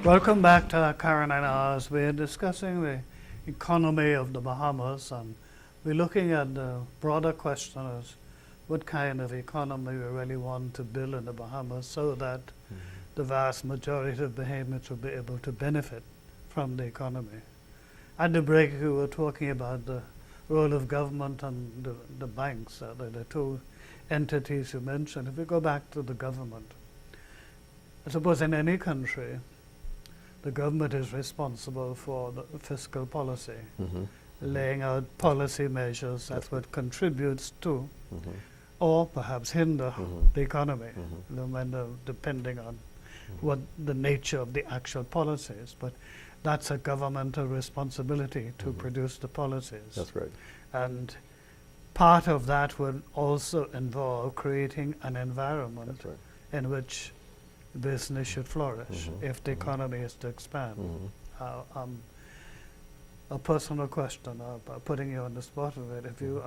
Welcome back to Carinine Hours. We're discussing the economy of the Bahamas, and we're looking at the broader question as what kind of economy we really want to build in the Bahamas so that the vast majority of Bahamians will be able to benefit from the economy. At the break, we were talking about the role of government and the banks, the two entities you mentioned. If we go back to the government, I suppose in any country, the government is responsible for the fiscal policy, laying out policy measures that would contribute to or perhaps hinder the economy, depending on what the nature of the actual policy is. But that's a governmental responsibility to produce the policies. That's right. And part of that would also involve creating an environment in which business should flourish if the economy is to expand. A personal question, putting you on the spot of it, if you,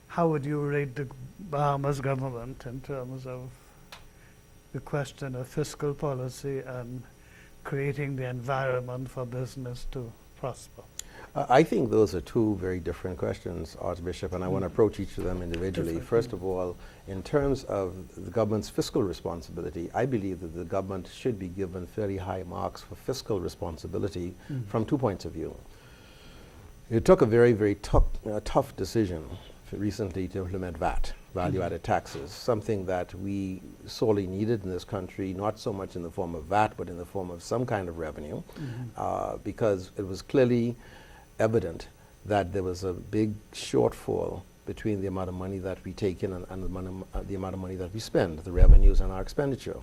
how would you rate the Bahamas government in terms of the question of fiscal policy and creating the environment for business to prosper? I think those are two very different questions, Archbishop, and I want to approach each of them individually. First of all, in terms of the government's fiscal responsibility, I believe that the government should be given fairly high marks for fiscal responsibility from 2 points of view. It took a very, very tough decision recently to implement VAT, value-added taxes, something that we sorely needed in this country, not so much in the form of VAT, but in the form of some kind of revenue, because it was clearly evident that there was a big shortfall between the amount of money that we take in and the amount of money that we spend, the revenues and our expenditure.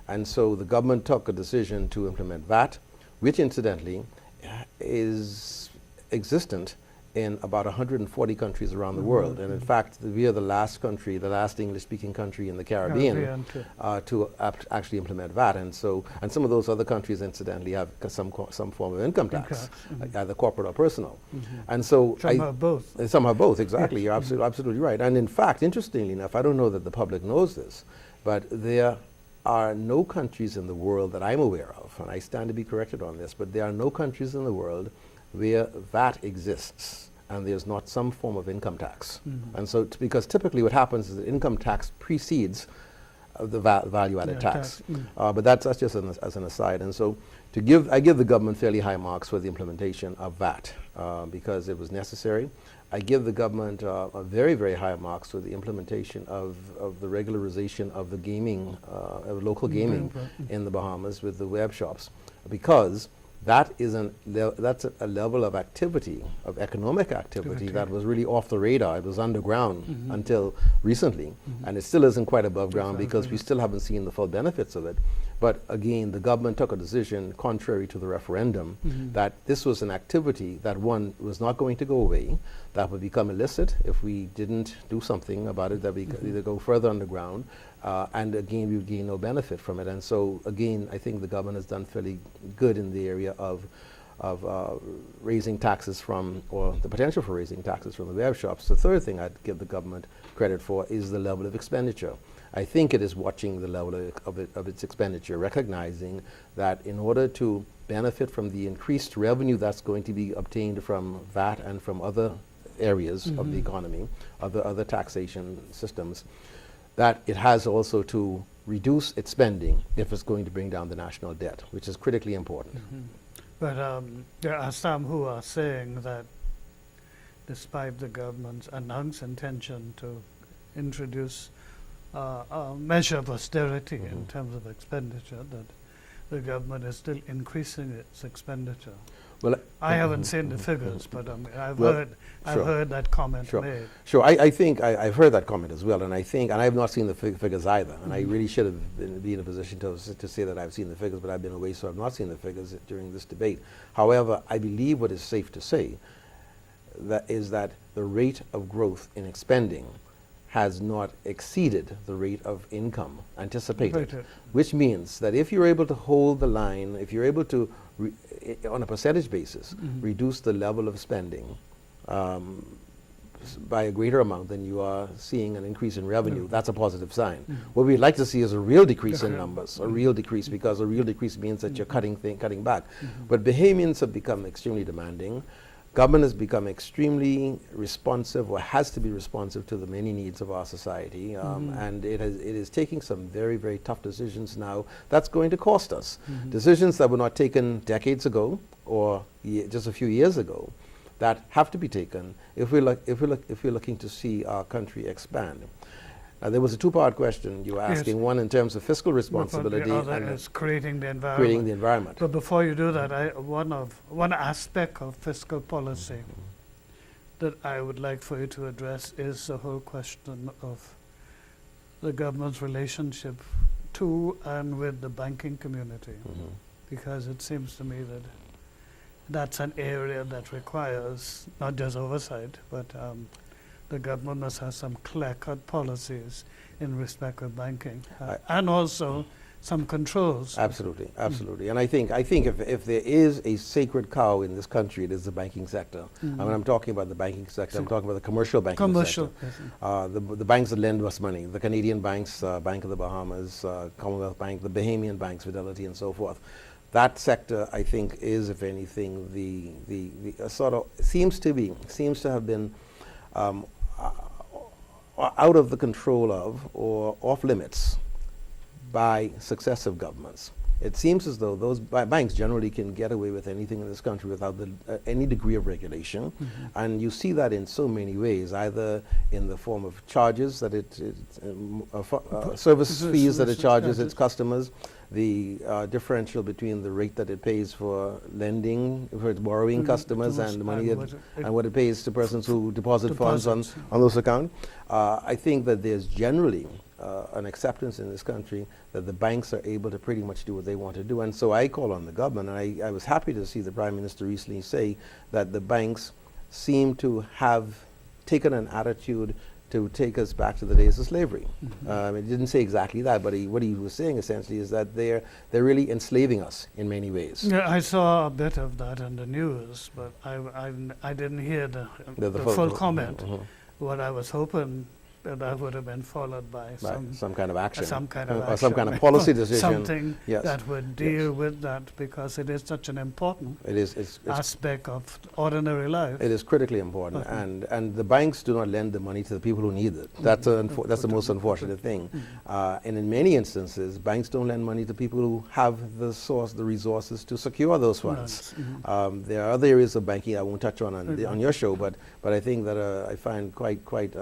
And so the government took a decision to implement VAT, which incidentally is existent in about 140 countries around the world. And in fact, we are the last country, the last English-speaking country in the Caribbean to actually implement VAT. And so, and some of those other countries, incidentally, have some form of income tax, either corporate or personal. And so some have both. Some have both, exactly. You're absolutely right. And in fact, interestingly enough, I don't know that the public knows this, but there are no countries in the world that I'm aware of, and I stand to be corrected on this, but there are no countries in the world where VAT exists and there's not some form of income tax. And so, because typically what happens is that income tax precedes the value-added tax. But that's just as an aside. And so, I give the government fairly high marks for the implementation of VAT because it was necessary. I give the government a very, very high marks for the implementation of the regularization of the gaming, of local gaming in the Bahamas with the web shops, because that is that's a level of activity, of economic activity, that was really off the radar. It was underground until recently, and it still isn't quite above ground because we still haven't seen the full benefits of it. But again, the government took a decision, contrary to the referendum, that this was an activity that, one, was not going to go away, that would become illicit if we didn't do something about it, that we could either go further underground, and again, we would gain no benefit from it. And so, again, I think the government has done fairly good in the area of raising taxes from, or the potential for raising taxes from the web shops. The third thing I'd give the government credit for is the level of expenditure. I think it is watching the level of its expenditure, recognizing that in order to benefit from the increased revenue that's going to be obtained from VAT and from other areas of the economy, other taxation systems, that it has also to reduce its spending if it's going to bring down the national debt, which is critically important. But there are some who are saying that despite the government's announced intention to introduce a measure of austerity in terms of expenditure, that the government is still increasing its expenditure. Well, I haven't seen the figures, but I've heard that comment made. Sure, I think I've heard that comment as well, and I have not seen the figures either, and I really should have been in a position to say that I've seen the figures, but I've been away, so I've not seen the figures during this debate. However, I believe what is safe to say is that the rate of growth in expending has not exceeded the rate of income anticipated, which means that if you're able to hold the line, if you're able to, on a percentage basis, reduce the level of spending by a greater amount than you are seeing an increase in revenue, that's a positive sign. What we'd like to see is a real decrease in numbers, a real decrease, because a real decrease means that you're cutting back. But Bahamians have become extremely demanding. Government has become extremely responsive, or has to be responsive to the many needs of our society, and it is taking some very, very tough decisions now that's going to cost us. Decisions that were not taken decades ago or just a few years ago, that have to be taken if we're looking to see our country expand. Now, there was a two-part question you were asking. Yes. One in terms of fiscal responsibility, the other is creating the environment. Creating the environment. But before you do that, one aspect of fiscal policy that I would like for you to address is the whole question of the government's relationship to and with the banking community, because it seems to me that that's an area that requires not just oversight, but the government must have some clear-cut policies in respect of banking, and also some controls. Absolutely, absolutely. And I think if there is a sacred cow in this country, it is the banking sector. And when I'm talking about the banking sector, I'm talking about the commercial banking sector. The banks that lend us money, the Canadian banks, Bank of the Bahamas, Commonwealth Bank, the Bahamian banks, Fidelity, and so forth. That sector, I think, is, if anything, the sort of seems to have been out of the control of, or off limits by successive governments. It seems as though those banks generally can get away with anything in this country without any degree of regulation. And you see that in so many ways, either in the form of charges that service fees that it charges its customers, the differential between the rate that it pays for lending, for its borrowing customers, and the money and what it pays to persons who deposit funds on those accounts. I think that there's generally an acceptance in this country that the banks are able to pretty much do what they want to do. And so I call on the government, and I was happy to see the Prime Minister recently say that the banks seem to have taken an attitude to take us back to the days of slavery. It didn't say exactly that, but what he was saying essentially is that they're really enslaving us in many ways. Yeah, I saw a bit of that in the news, but I didn't hear the full comment. What I was hoping that would have been followed by some kind of action, or some kind of policy decision, something that would deal with that, because it is such an important aspect of ordinary life. It is critically important, and the banks do not lend the money to the people who need it. That's the most unfortunate thing. And in many instances, banks don't lend money to people who have the resources to secure those funds. There are other areas of banking I won't touch on your show, but I think that I find quite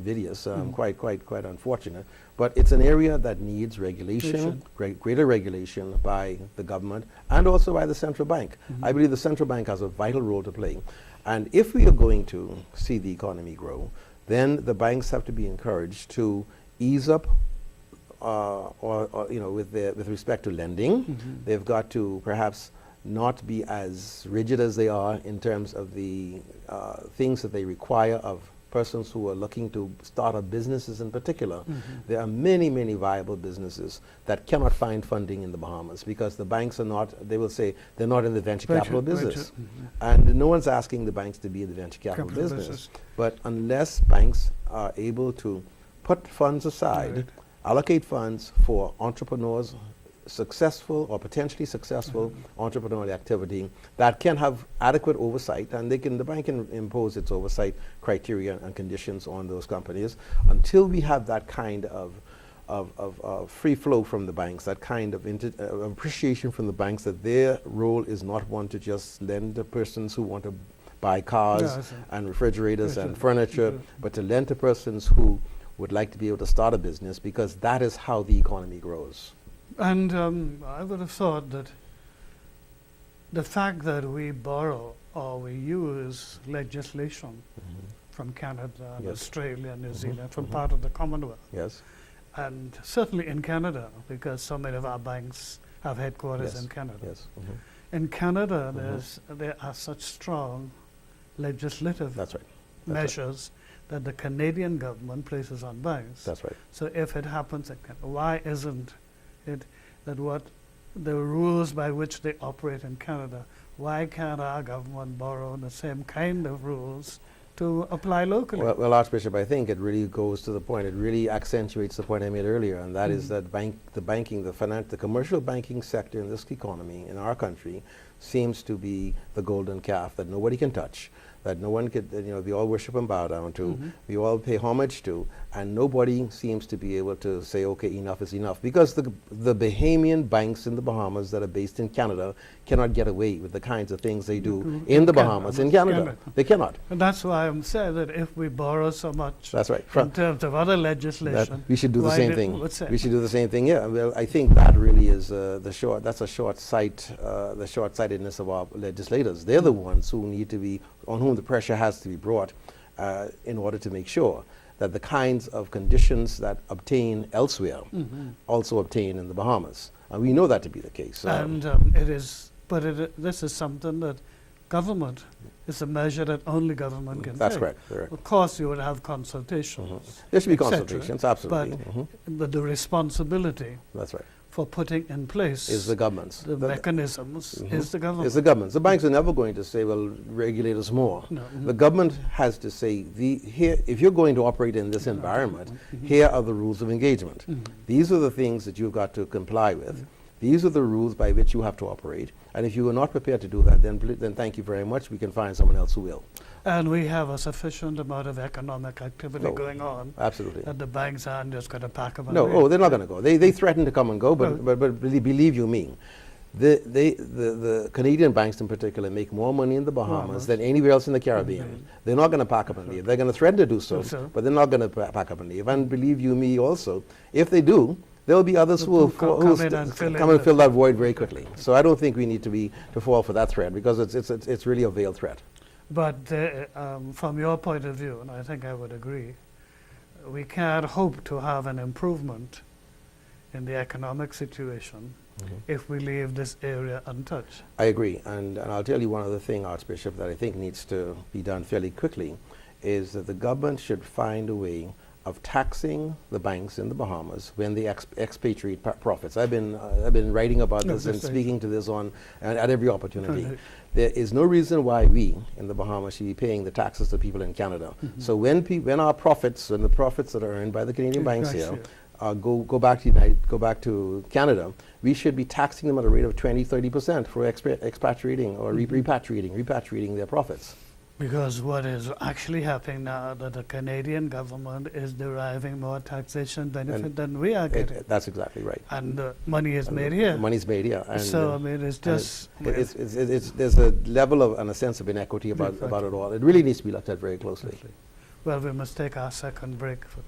invidious, quite unfortunate. But it's an area that needs regulation, greater regulation by the government and also by the central bank. I believe the central bank has a vital role to play. And if we are going to see the economy grow, then the banks have to be encouraged to ease up with respect to lending. They've got to perhaps not be as rigid as they are in terms of the things that they require of persons who are looking to start up businesses in particular. There are many, many viable businesses that cannot find funding in the Bahamas because the banks are not, they will say, they're not in the venture capital business. And no one's asking the banks to be in the venture capital business. But unless banks are able to put funds aside, allocate funds for entrepreneurs, successful or potentially successful entrepreneurial activity that can have adequate oversight, and the bank can impose its oversight criteria and conditions on those companies. Until we have that kind of free flow from the banks, that kind of appreciation from the banks that their role is not one to just lend to persons who want to buy cars and refrigerators and furniture, but to lend to persons who would like to be able to start a business, because that is how the economy grows. And I would have thought that the fact that we borrow or we use legislation from Canada and Australia, New Zealand, from part of the Commonwealth, and certainly in Canada, because so many of our banks have headquarters in Canada. In Canada, there are such strong legislative measures that the Canadian government places on banks. So if it happens, why isn't it that what the rules by which they operate in Canada, why can't our government borrow the same kind of rules to apply locally. Well, Archbishop, I think it really goes to the point. It really accentuates the point I made earlier, and that is that the commercial banking sector in this economy in our country seems to be the golden calf that nobody can touch, that no one could, we all worship and bow down to, we all pay homage to, and nobody seems to be able to say, okay, enough is enough, because the Bahamian banks in the Bahamas that are based in Canada cannot get away with the kinds of things they do in the Bahamas, in Canada. They cannot. And that's why I'm saying that if we borrow so much That's right. in terms of other legislation, we should do the why same did- thing. what's that? We should do the same thing. Yeah. Well, I think that really is the short-sightedness of our legislators. They're the ones who need to be, on whom the pressure has to be brought in order to make sure that the kinds of conditions that obtain elsewhere also obtain in the Bahamas. And we know that to be the case. And it is, but this is something that government is a measure that only government can That's take. correct. Correct. Of course, you would have consultations. There should be et cetera, consultations, absolutely. But the responsibility That's right. for putting in place Is the government's. the mechanisms is the government. It's the government's. The banks are never going to say, well, regulate us more. No, The government has to say, here, if you're going to operate in this environment, here are the rules of engagement. These are the things that you've got to comply with. These are the rules by which you have to operate. And if you are not prepared to do that, then thank you very much. We can find someone else who will. And we have a sufficient amount of economic activity No, going on Absolutely. that the banks aren't just going to pack up and No, leave. they're not going to go. They threaten to come and go, but believe you me, the Canadian banks in particular make more money in the Bahamas than anywhere else in the Caribbean. They're not going to pack up and leave. They're going to threaten to do so, but they're not going to pack up and leave. And believe you me also, if they do, there will be others who will come and fill that void very quickly. So I don't think we need to fall for that threat, because it's really a veiled threat. But from your point of view, and I think I would agree, we can't hope to have an improvement in the economic situation if we leave this area untouched. I agree, and I'll tell you one other thing, Archbishop, that I think needs to be done fairly quickly, is that the government should find a way of taxing the banks in the Bahamas when they expatriate profits. I've been writing about this and speaking to this at every opportunity. There is no reason why we in the Bahamas should be paying the taxes to people in Canada. So when the profits that are earned by the Canadian banks here go back to Canada, we should be taxing them at a rate of 20-30% for expatriating or repatriating their profits. Because what is actually happening now, that the Canadian government is deriving more taxation benefit than we are getting. That's exactly right. And the money is made here. Money's made here. And so, I mean, it's just... there's a level of and a sense of inequity about it all. It really needs to be looked at very closely. Well, we must take our second break for that.